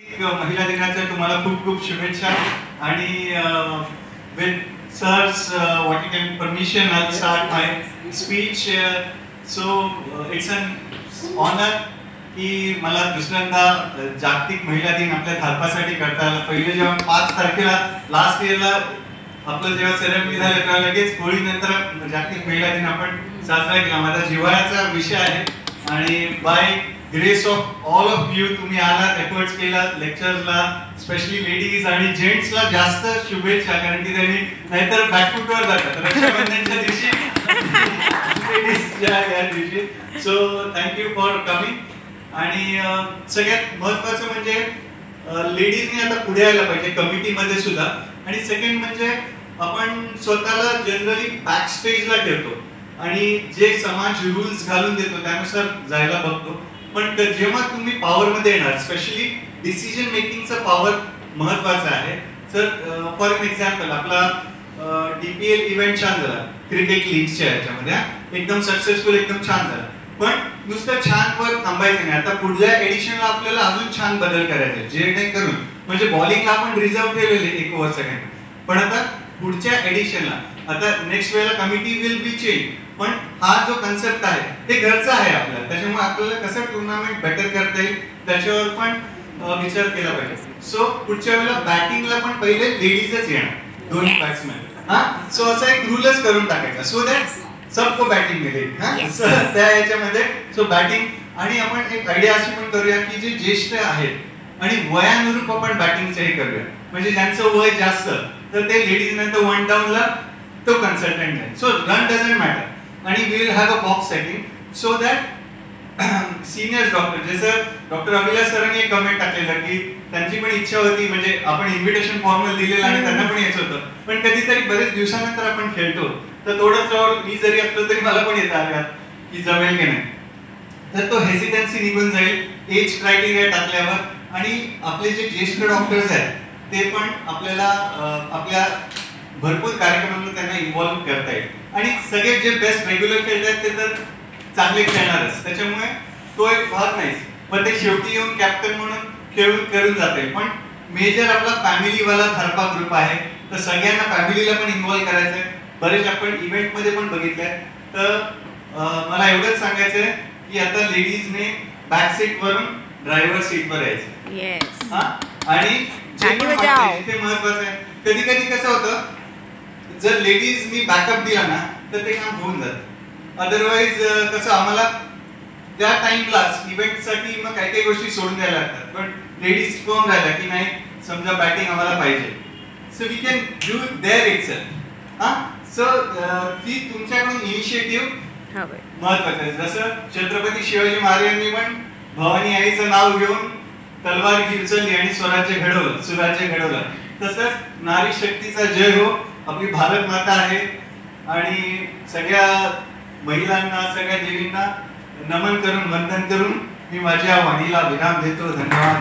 महिला दिनाच्या तुम्हाला खूप खूप शुभेच्छा आणि with sirs what you can permission I'll start my speech so it's an honor की मला दुसऱ्यांदा जागतिक महिला दिन आपल्या धारपासाठी करता आला. पहिले जेव्हा 5 तारखेला लास्ट इयरला आपलं जेव्हा सेरेमनी झालं तेव्हा लगेच होळीनंतर जागतिक महिला दिन आपण साजरा केला. माझा जिव्हाळ्याचा विषय आहे आणि by grace of all of you तुम्ही आलात, एफर्ट्स केलात लेक्चर्सला, स्पेशली लेडीज आणि जेंट्सला जास्त शुभेच्छा, कारण की त्यांनी नाहीतर बॅकफुटवर जातात रक्षाबंधनच्या दिवशी लेडीजच्या या दिवशी. So thank you for coming. आणि सगळ्यात महत्त्वाचं म्हणजे लेडीजने आता पुढे यायला पाहिजे कमिटीमध्ये सुद्धा. आणि सेकंड म्हणजे आपण स्वतःला जनरली बॅक स्टेजला ठेवतो आणि जे समाज रूल्स घालून देतो त्यानुसार जायला बघतो, पण जेव्हा तुम्ही पॉवर मध्ये येणार, स्पेशली डिसिजन मेकिंगचा पॉवर महत्वाचा आहे. सर फॉर एन एक्झाम्पल आपला DPL इव्हेंट छान झाला क्रिकेट लीगच्या याच्यामध्ये, एकदम सक्सेसफुल, एकदम छान झाला. पण नुसतं छान वर थांबायचं नाही, आता पुढल्या एडिशनला आपल्याला अजून छान बदल करायचे, जे काही करून म्हणजे बॉलिंगला आपण रिझर्व ठेवलेले 1 ओव्हर सेकंड, पण आता पुढच्या एडिशनला आता नेक्स्ट वेळेला कमिटी विल बी चेंज, पण हा जो कन्सेप्ट आहे ते घरचा आहे आपल्याला, त्याच्यामुळे आपल्याला कसं टुर्नामेंट बेटर करता येईल त्याच्यावर पण विचार केला पाहिजे. सो पुढच्या वेळेला बॅटिंगला पण पहिले लेडीजच येणार, दोन्ही बॅट्समॅन. सो असा एक रूलच करून टाकायचा, सो दॅट सबको बॅटिंग मिळेल. त्या याच्यामध्ये सो बॅटिंग, आणि आपण एक आयडिया अशी पण करूया की जे ज्येष्ठ आहेत आणि वयानुरूप आपण बॅटिंगचं हे करूया, म्हणजे ज्यांचं वय जास्त तर ते लेडीज नंतर 1 डाऊनला तो कन्सल्टंट आहे. सो रन डझंट मॅटर आणि we will have a box setting so that senior doctor, जसं डॉक्टर अभिलाष सरांनी एक कमेंट टाकलेलं की त्यांची पण इच्छा होती, म्हणजे आपण इन्व्हिटेशन फॉर्मल दिलेलं आणि त्यांना पण यायचं होतं, पण कधीतरी बरेच दिवसानंतर आपण खेळतो तर थोडं जवळ मी जरी असलो तरी मला पण येतं आल्यात की जमेल की नाही, तर तो हेजिटन्सी निघून जाईल एज क्रायटेरिया टाकल्यावर. आणि आपले जे ज्येष्ठ डॉक्टर्स आहेत ते पण आपल्याला आपल्या भरपूर कार्यक्रमांना त्यांना इन्व्हॉल्व करता येईल. आणि सगळे जे बेस्ट रेग्युलर खेळतात ते तर चांगले खेळणारच, त्याच्यामुळे तो एक भाग नाही, पण ते शेवटी येऊन कॅप्टन म्हणून खेळून करून जाते. पण मेजर आपला फॅमिलीवाला धारपा ग्रुप आहे, तर सगळ्यांना फॅमिलीला पण इन्व्हॉल्व करायचं आहे. बरेच आपण इव्हेंटमध्ये पण बघितलंय. तर मला एवढंच सांगायचं आहे की आता लेडीजने बॅक सीट वरून ड्रायव्हर सीटवर यायचं. आणि इथे महत्वाचं आहे, कधी कधी कसं होतं जर लेडीजनी बॅकअप दिला ना तर ते काम होऊन जातं. अदरवाईज कसं आम्हाला त्या टाइमलाच इव्हेंटसाठी मग काही काही गोष्टी सोडून द्यायला लागतात, पण लेडीज कोण राहिला की नाही समजा बॅटिंग आम्हाला पाहिजे, so we can do there itself. So ती तुमच्याकडून इनिशिएटिव्ह महत्वाचं आहे. जसं छत्रपती शिवाजी महाराजांनी पण भवानी आईचं नाव घेऊन तलवार उचलली आणि स्वराज्य घडवलं, सुराज्य घडवलं, तसंच नारी शक्तीचा जय हो. आपली भारत माता आहे आणि सगळ्या महिलांना, सगळ्या देवींना नमन करून, वंदन करून मी माझ्या वाणीला विराम देतो. धन्यवाद.